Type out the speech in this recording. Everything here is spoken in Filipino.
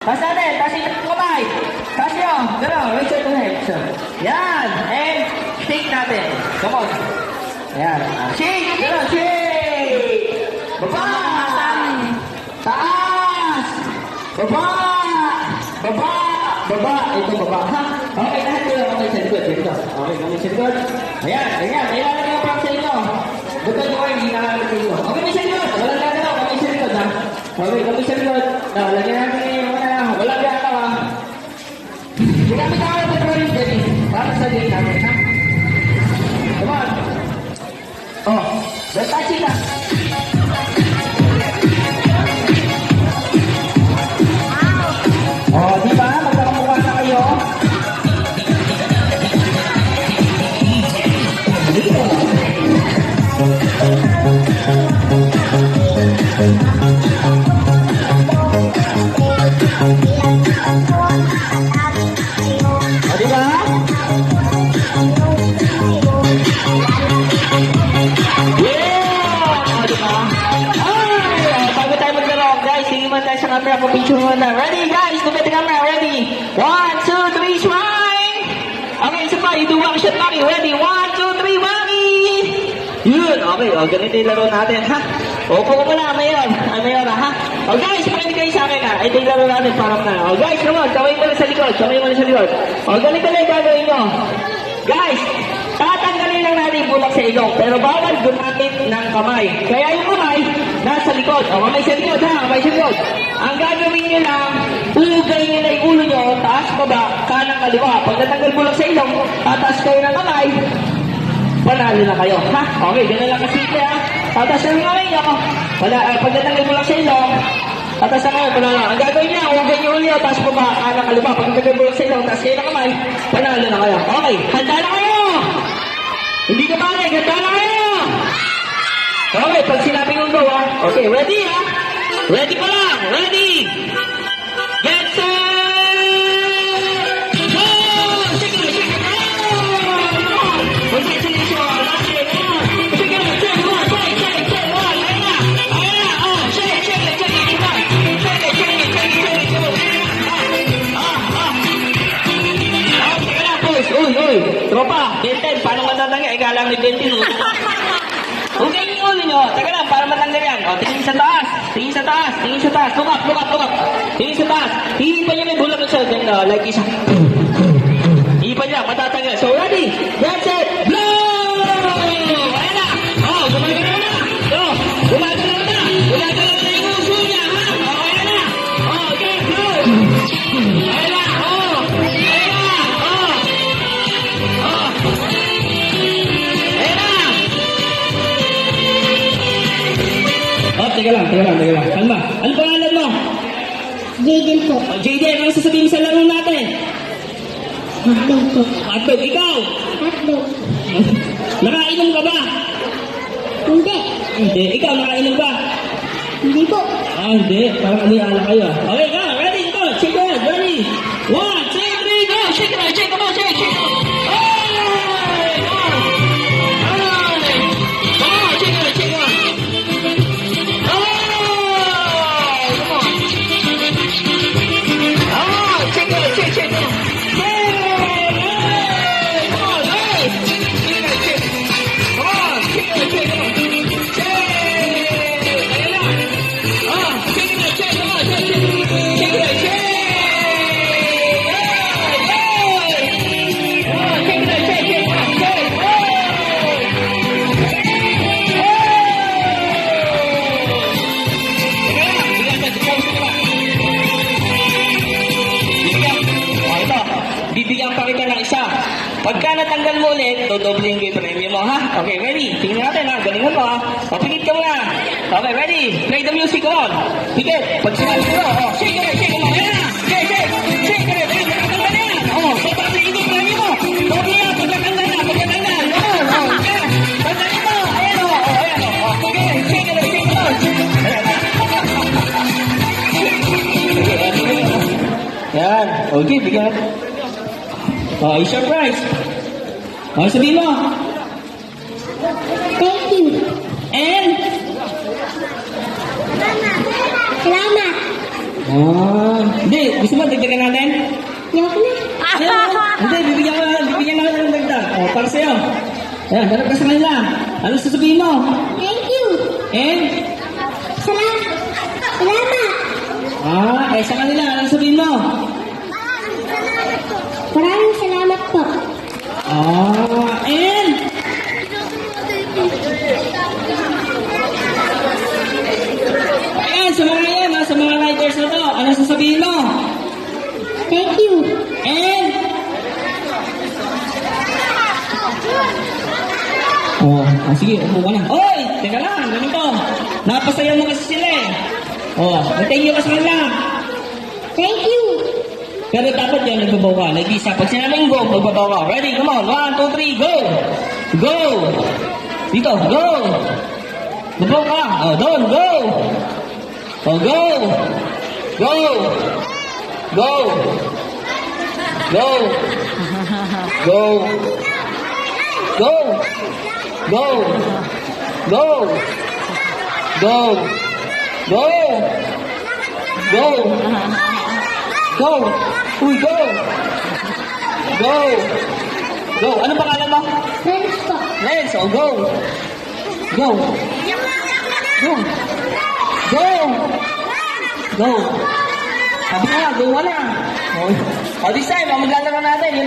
Taas natin. Taas yung kamay. Taas nyo. Gano'n. Right side to left. Yan. And shake natin. Come on. Ayan. Shake. Gano'n. Shake. Baba. Taas. Baba. Baba. Baba. Ito baba. Ha? Okay. Lahat ko lang. Okay sa likod. Dito. Okay. Kami sa likod. Ayan. Ayan. Ayan lang yung pang sa inyo. Bukan ko ay hindi nakakalagay ko. Okay. May sa likod. Walang gagalaw. Kami sa likod ha. Okay. Kami sa likod. Lagyan natin yung mga na. Walang gagalaw ha. Ginamit ako ng drawing dyan eh. Para sa date namin, ha? Come on. Oh, don't touch it, ha? Oh, di ba? Magkakamukha na kayo. Camera, picture muna. Ready, guys? Look at the camera. Ready? 1, 2, 3, smile! Okay, isa pa. You do one shot, Maki. Ready? 1, 2, 3, Maki! Yun. Okay, o. Ganito yung laro natin, ha? Opo ko muna, Mayor. Mayor, ha? O, guys, makinig kayo sa akin, ha? Ito yung laro natin. Parang na. O, guys, come on. Kamay mo na sa likod. Kamay mo na sa likod. O, ganito lang yung gagawin nyo. Guys, tatanggalin lang natin yung bulak sa ilong. Pero bawal gumamit ng kamay. Kaya yung kamay, nasa likod. O, kamay sa likod, ha? Kamay sa likod. Ang gagawin nyo lang, ugay nyo na yung ulo nyo, taas, baba, kanang kaliwa. Pag natanggal bulak sa ilong, tataas kayo ng kamay, panalo na kayo. Ha? Okay, ganun lang kasimple, ha? Tataas na yung kamay nyo. Pag natanggal bulak sa ilong, tataas na kayo, panalo na. Ang gagawin nyo, ugay nyo ulo, taas, baba, kanang kaliwa. Pag natanggal bulak sa ilong, taas kayo ng kamay, panalo na kayo. Okay, handa na kayo! Hindi ka balik, handa na kayo! Okay, pag sinabing yung go, ha? Okay, ready, ha? Ready pa lang! Ready! Get set! Go! Shake it! Shake it! Oh! Congratulations! Shake it! Shake it! Shake one! Shake one! Ayan na! Ayan na! Oh! Shake it! Shake it! Shake it! Shake it! Shake it! Shake it! Shake it! Okay na, boys! Uy! Tropa! Benten! Paano matatanggal? Ikala may Benten. Okay yung ulo nyo. Taga lang, para matanggal yan. O, tingin sa taas. Tingin sa taas. Tingin sa taas. Look up, look up, look up. Tingin sa taas. Hihipan nyo may bulak sa ganda. Like isa. Hihipan nyo, matatanggal. So, ready? That's it. Blow! Ayan na. O, gumagalaw na. O, gumagalaw na. Gumagalaw na yung uso niya, ha? O, ayan na. O, okay, blow. Ayan na. O, ayan na. O. O. Oh, teka lang. Kalma. Ano pangalan mo? Jaden po. Oh, Jaden, ano sasabihin sa laro natin? Hotdog po. Hotdog, ikaw? Hotdog. Nakainom ka ba? Hindi. Hindi. Ikaw, nakainom ba? Hindi po. Hindi. Parang aliala kayo. Okay, ka. Ready, go. Shake it. Ready. 1, 2, 3, go. Shake it. Shake it. Shake it. Bibigyan pa kita ng isa. Pagka natanggal mo ulit, dodoblin ko yung premium mo, ha? Okay, ready? Tingnan natin, ha? Galingan mo, ha? O, pikit ka muna. Okay, ready? Play the music on. Pikit. Pag sinabi ko, oh, shake it, shake it mo. Ayan na. Shake it. Shake it. Ayan, natanggal na yan. Oh, so, pagkatigin yung premium mo. Doble yan. Pagkatanggal na. Pagkatanggal. Doon. Oh, yeah. Pagkatanggal mo. Ayan, oh. Ayan, oh. Okay, shake it, shake it. Ayan, ha? Yan. Okay, bigyan natin. Oh, i-surprise. Oh, sabihin mo. Thank you. And? Salamat. Hindi, gusto mo dagdagan natin? Yok na. Hindi, bibigyan ko na ng dagdag. Para sa'yo. Ayan, harap ka sa kanila. Ano sasabihin mo? Thank you. And? Salamat. Salamat. Sa kanila, ano sasabihin mo? Maraming salamat po. And? Ayan, sa mga yan, sa mga riders na to, ano sasabihin mo? Thank you. And? Sige, upo ka na. Oy, teka lang, ganito. Napasaya mo kasi sila eh. Thank you ka sa kanila. Thank you. Pero dapat yan, nagbabaw ka. Nag-isa. Pag sinabing go, magbabaw ka. Ready? Come on. 1, 2, 3, go! Go! Dito, go! Babaw ka. Doon, go! Go! Go! Go! Go! Go! Go! Go! Go! Go! Go! Go! Go! Uy, go! Go! Go! Ano pangalan mo? Friends po. Lens, go! Go! Go! Go! Go! Sabi nga, go na. This time, maglalaro natin.